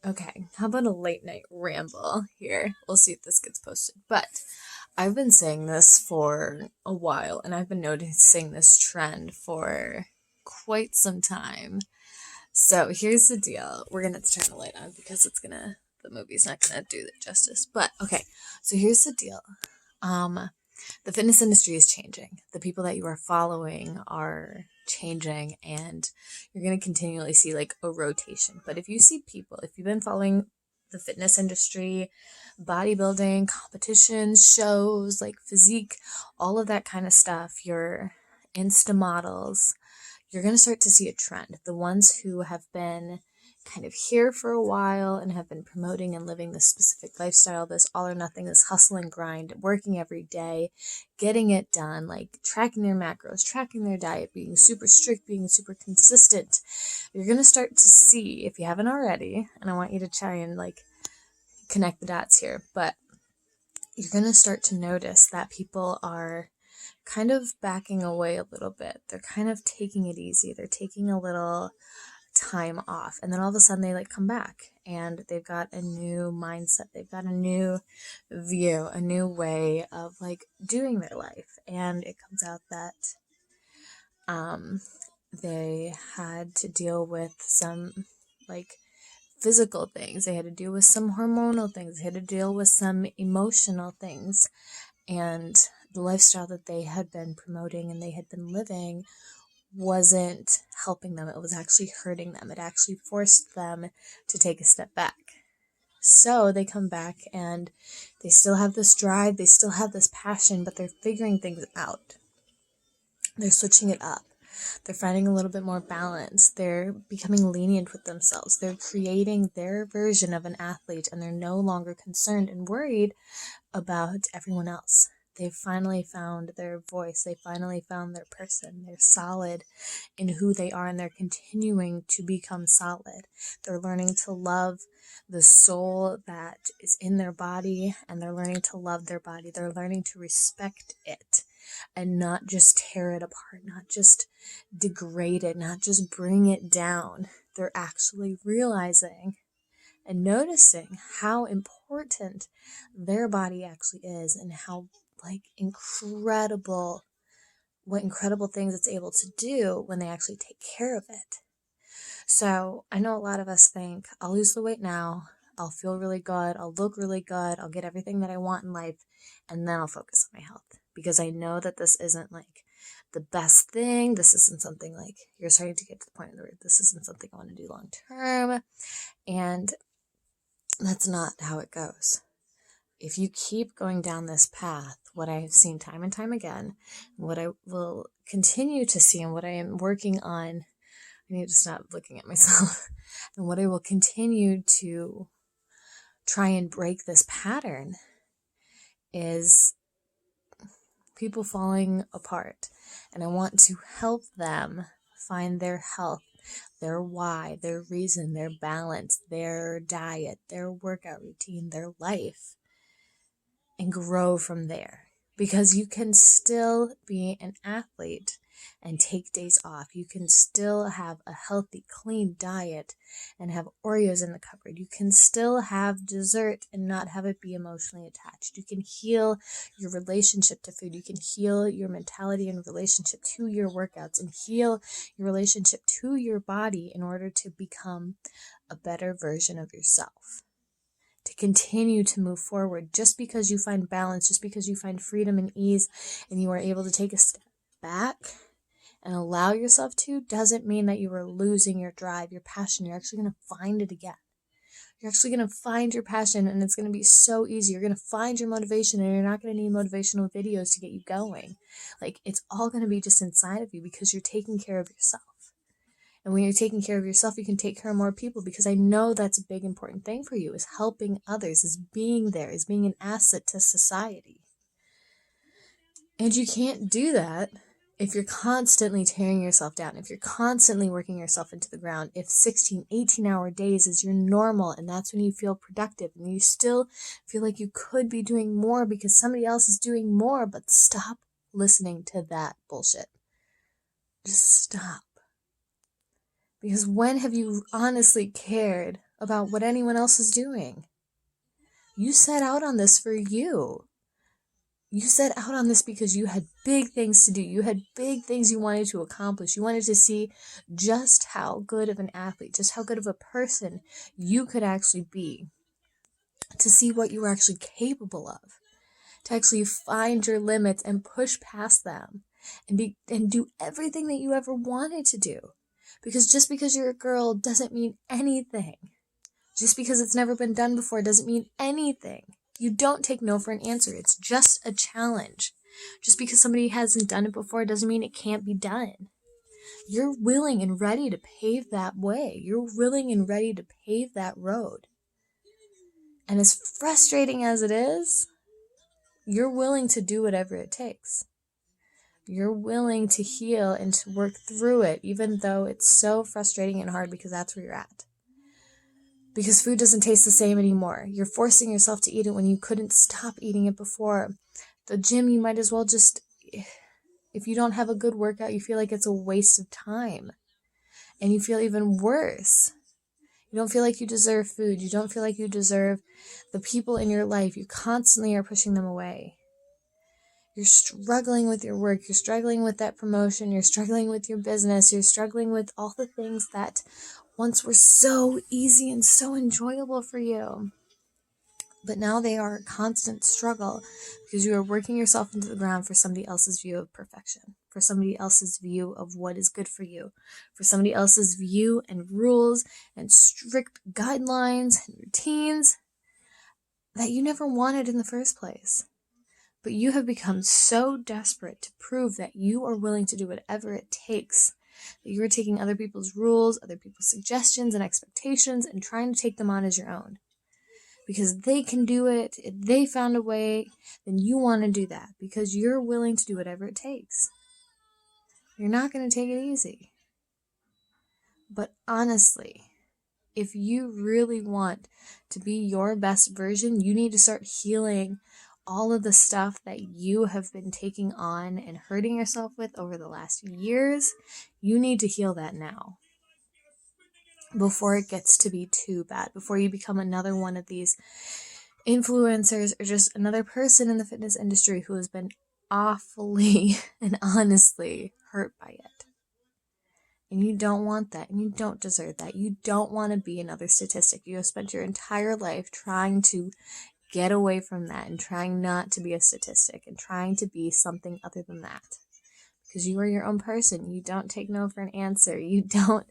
Okay, how about a late night ramble here? We'll see if this gets posted. But I've been saying this for a while, and I've been noticing this trend for quite some time. So here's the deal. We're gonna turn the light on because the movie's not gonna do it justice. But okay, so here's the deal. Um, the fitness industry is changing. The people that you are following are changing, and you're going to continually see like a rotation. But if you see people, if you've been following the fitness industry, bodybuilding, competitions, shows, like physique, all of that kind of stuff, your Insta models, you're going to start to see a trend. The ones who have been kind of here for a while and have been promoting and living this specific lifestyle, this all or nothing, this hustle and grind, working every day, getting it done, like tracking their macros, tracking their diet, being super strict, being super consistent. You're going to start to see, if you haven't already, and I want you to try and like connect the dots here, but you're going to start to notice that people are kind of backing away a little bit. They're kind of taking it easy. They're taking a little time off, and then all of a sudden they like come back and they've got a new mindset, they've got a new view, a new way of like doing their life. And it comes out that they had to deal with some like physical things, they had to deal with some hormonal things, they had to deal with some emotional things, and the lifestyle that they had been promoting and they had been living wasn't helping them. It was actually hurting them. It actually forced them to take a step back. So they come back and they still have this drive, they still have this passion, but they're figuring things out. They're switching it up. They're finding a little bit more balance. They're becoming lenient with themselves. They're creating their version of an athlete, and they're no longer concerned and worried about everyone else. They've finally found their voice. They finally found their person. They're solid in who they are, and they're continuing to become solid. They're learning to love the soul that is in their body, and they're learning to love their body. They're learning to respect it and not just tear it apart, not just degrade it, not just bring it down. They're actually realizing and noticing how important their body actually is, and how like what incredible things it's able to do when they actually take care of it. So I know a lot of us think, I'll lose the weight now, I'll feel really good, I'll look really good, I'll get everything that I want in life, and then I'll focus on my health. Because I know that this isn't like the best thing. This isn't something like, you're starting to get to the point where this isn't something I want to do long term. And that's not how it goes. If you keep going down this path, what I have seen time and time again, what I will continue to see, and what I am working on, I need to stop looking at myself, and what I will continue to try and break this pattern is people falling apart. And I want to help them find their health, their why, their reason, their balance, their diet, their workout routine, their life, and grow from there. Because you can still be an athlete and take days off. You can still have a healthy, clean diet and have Oreos in the cupboard. You can still have dessert and not have it be emotionally attached. You can heal your relationship to food. You can heal your mentality and relationship to your workouts, and heal your relationship to your body in order to become a better version of yourself. To continue to move forward. Just because you find balance, just because you find freedom and ease, and you are able to take a step back and allow yourself to, doesn't mean that you are losing your drive, your passion. You're actually going to find it again. You're actually going to find your passion, and it's going to be so easy. You're going to find your motivation, and you're not going to need motivational videos to get you going. Like, it's all going to be just inside of you because you're taking care of yourself. And when you're taking care of yourself, you can take care of more people, because I know that's a big important thing for you, is helping others, is being there, is being an asset to society. And you can't do that if you're constantly tearing yourself down, if you're constantly working yourself into the ground, if 16, 18-hour days is your normal, and that's when you feel productive, and you still feel like you could be doing more because somebody else is doing more. But stop listening to that bullshit. Just stop. Because when have you honestly cared about what anyone else is doing. You set out on this for you. You set out on this because you had big things to do. You had big things you wanted to accomplish. You wanted to see just how good of an athlete, just how good of a person you could actually be, to see what you were actually capable of, to actually find your limits and push past them and do everything that you ever wanted to do. Because just because you're a girl doesn't mean anything. Just because it's never been done before doesn't mean anything. You don't take no for an answer. It's just a challenge. Just because somebody hasn't done it before doesn't mean it can't be done. You're willing and ready to pave that way. You're willing and ready to pave that road. And as frustrating as it is, you're willing to do whatever it takes. You're willing to heal and to work through it, even though it's so frustrating and hard, because that's where you're at. Because food doesn't taste the same anymore. You're forcing yourself to eat it when you couldn't stop eating it before. The gym, you might as well just, if you don't have a good workout, you feel like it's a waste of time. And you feel even worse. You don't feel like you deserve food. You don't feel like you deserve the people in your life. You constantly are pushing them away. You're struggling with your work. You're struggling with that promotion. You're struggling with your business. You're struggling with all the things that once were so easy and so enjoyable for you. But now they are a constant struggle because you are working yourself into the ground for somebody else's view of perfection, for somebody else's view of what is good for you, for somebody else's view and rules and strict guidelines and routines that you never wanted in the first place. But you have become so desperate to prove that you are willing to do whatever it takes, that you are taking other people's rules, other people's suggestions and expectations and trying to take them on as your own. Because they can do it, if they found a way, then you want to do that because you're willing to do whatever it takes. You're not going to take it easy. But honestly, if you really want to be your best version, you need to start healing all of the stuff that you have been taking on and hurting yourself with over the last years. You need to heal that now before it gets to be too bad, before you become another one of these influencers or just another person in the fitness industry who has been awfully and honestly hurt by it. And you don't want that, and you don't deserve that. You don't want to be another statistic. You have spent your entire life trying to get away from that and trying not to be a statistic and trying to be something other than that. Because you are your own person. You don't take no for an answer. You don't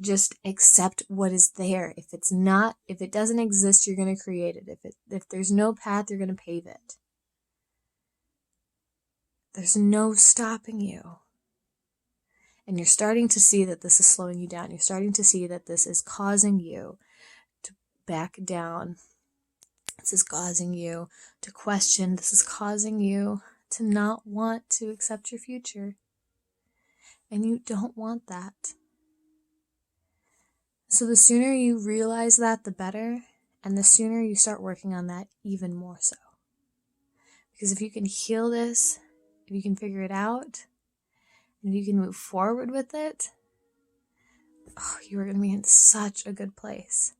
just accept what is there. If it doesn't exist, you're going to create it. If there's no path, you're going to pave it. There's no stopping you. And you're starting to see that this is slowing you down. You're starting to see that this is causing you to back down. This is causing you to question. This is causing you to not want to accept your future. And you don't want that. So the sooner you realize that, the better. And the sooner you start working on that, even more so. Because if you can heal this, if you can figure it out, and if you can move forward with it, you are going to be in such a good place.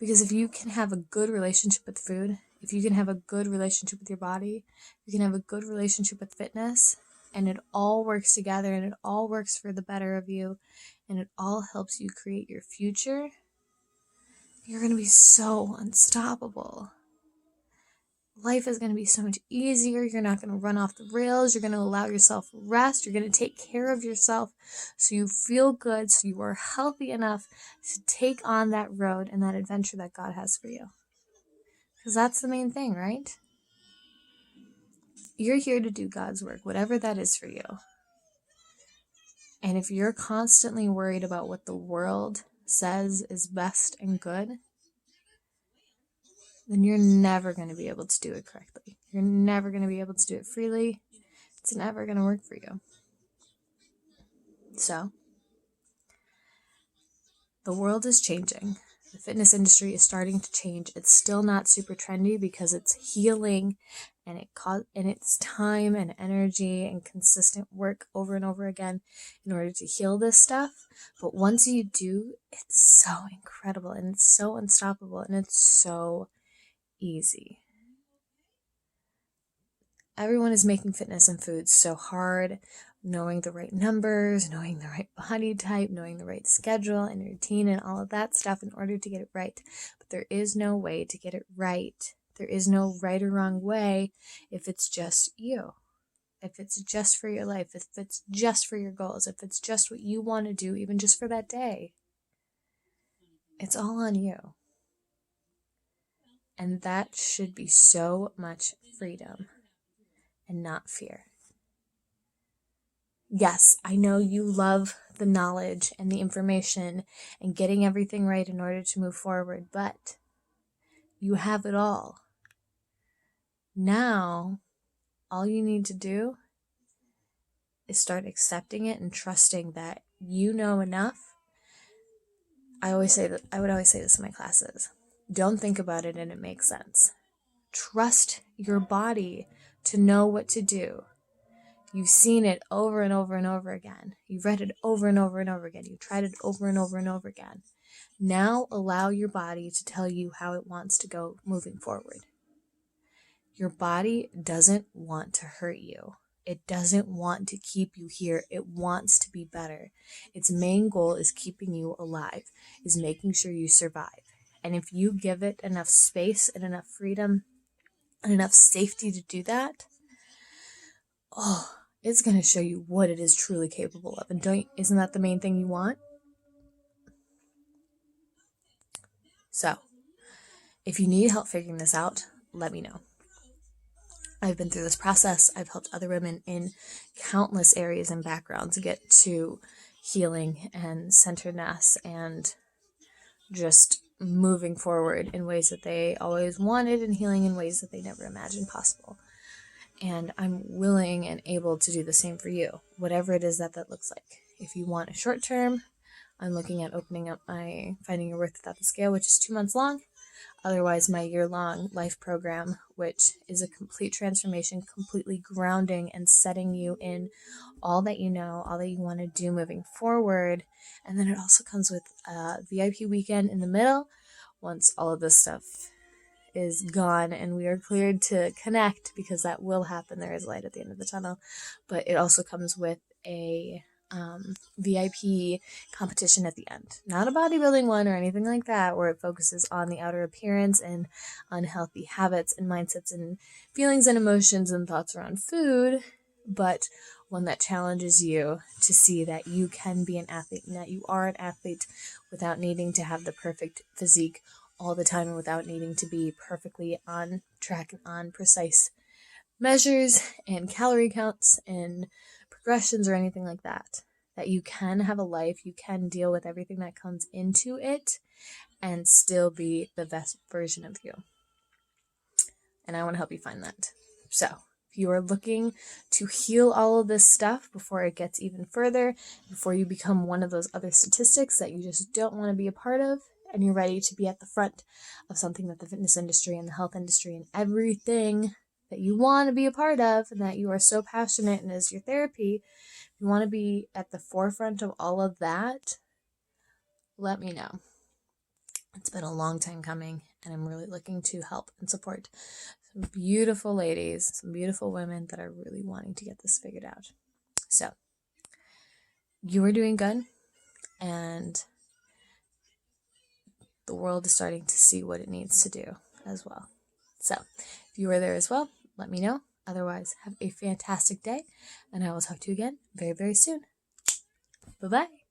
Because if you can have a good relationship with food, if you can have a good relationship with your body, you can have a good relationship with fitness, and it all works together, and it all works for the better of you, and it all helps you create your future, you're going to be so unstoppable. Life is going to be so much easier. You're not going to run off the rails. You're going to allow yourself rest. You're going to take care of yourself so you feel good, so you are healthy enough to take on that road and that adventure that God has for you. Because that's the main thing, right? You're here to do God's work, whatever that is for you. And if you're constantly worried about what the world says is best and good, then you're never going to be able to do it correctly. You're never going to be able to do it freely. It's never going to work for you. So, the world is changing. The fitness industry is starting to change. It's still not super trendy because it's healing and it's time and energy and consistent work over and over again in order to heal this stuff. But once you do, it's so incredible and it's so unstoppable and it's so easy. Everyone is making fitness and food so hard, knowing the right numbers, knowing the right body type, knowing the right schedule and routine and all of that stuff in order to get it right. But there is no way to get it right. There is no right or wrong way if it's just you. If it's just for your life, if it's just for your goals, if it's just what you want to do, even just for that day. It's all on you. And that should be so much freedom and not fear. Yes, I know you love the knowledge and the information and getting everything right in order to move forward, but you have it all. Now, all you need to do is start accepting it and trusting that you know enough. I would always say this in my classes. Don't think about it and it makes sense. Trust your body to know what to do. You've seen it over and over and over again. You've read it over and over and over again. You've tried it over and over and over again. Now allow your body to tell you how it wants to go moving forward. Your body doesn't want to hurt you. It doesn't want to keep you here. It wants to be better. Its main goal is keeping you alive, is making sure you survive. And if you give it enough space and enough freedom and enough safety to do that, it's going to show you what it is truly capable of. And isn't that the main thing you want? So, if you need help figuring this out, let me know. I've been through this process. I've helped other women in countless areas and backgrounds get to healing and centeredness and just moving forward in ways that they always wanted and healing in ways that they never imagined possible. And I'm willing and able to do the same for you, whatever it is that looks like. If you want a short term, I'm looking at opening up my Finding Your Worth Without the Scale, which is 2 months long. Otherwise, my year-long life program, which is a complete transformation, completely grounding and setting you in all that you know, all that you want to do moving forward. And then it also comes with a VIP weekend in the middle once all of this stuff is gone and we are cleared to connect, because that will happen. There is light at the end of the tunnel. But it also comes with a VIP competition at the end. Not a bodybuilding one or anything like that, where it focuses on the outer appearance and unhealthy habits and mindsets and feelings and emotions and thoughts around food, but one that challenges you to see that you can be an athlete and that you are an athlete without needing to have the perfect physique all the time and without needing to be perfectly on track and on precise measures and calorie counts and progressions or anything like that. That you can have a life, you can deal with everything that comes into it and still be the best version of you. And I want to help you find that. So, if you are looking to heal all of this stuff before it gets even further, before you become one of those other statistics that you just don't want to be a part of, and you're ready to be at the front of something that the fitness industry and the health industry and everything that you want to be a part of and that you are so passionate and is your therapy, you want to be at the forefront of all of that, let me know. It's been a long time coming, and I'm really looking to help and support some beautiful ladies, some beautiful women that are really wanting to get this figured out. So, you are doing good, and the world is starting to see what it needs to do as well. So, if you are there as well, let me know. Otherwise, have a fantastic day, and I will talk to you again very, very soon. Bye-bye.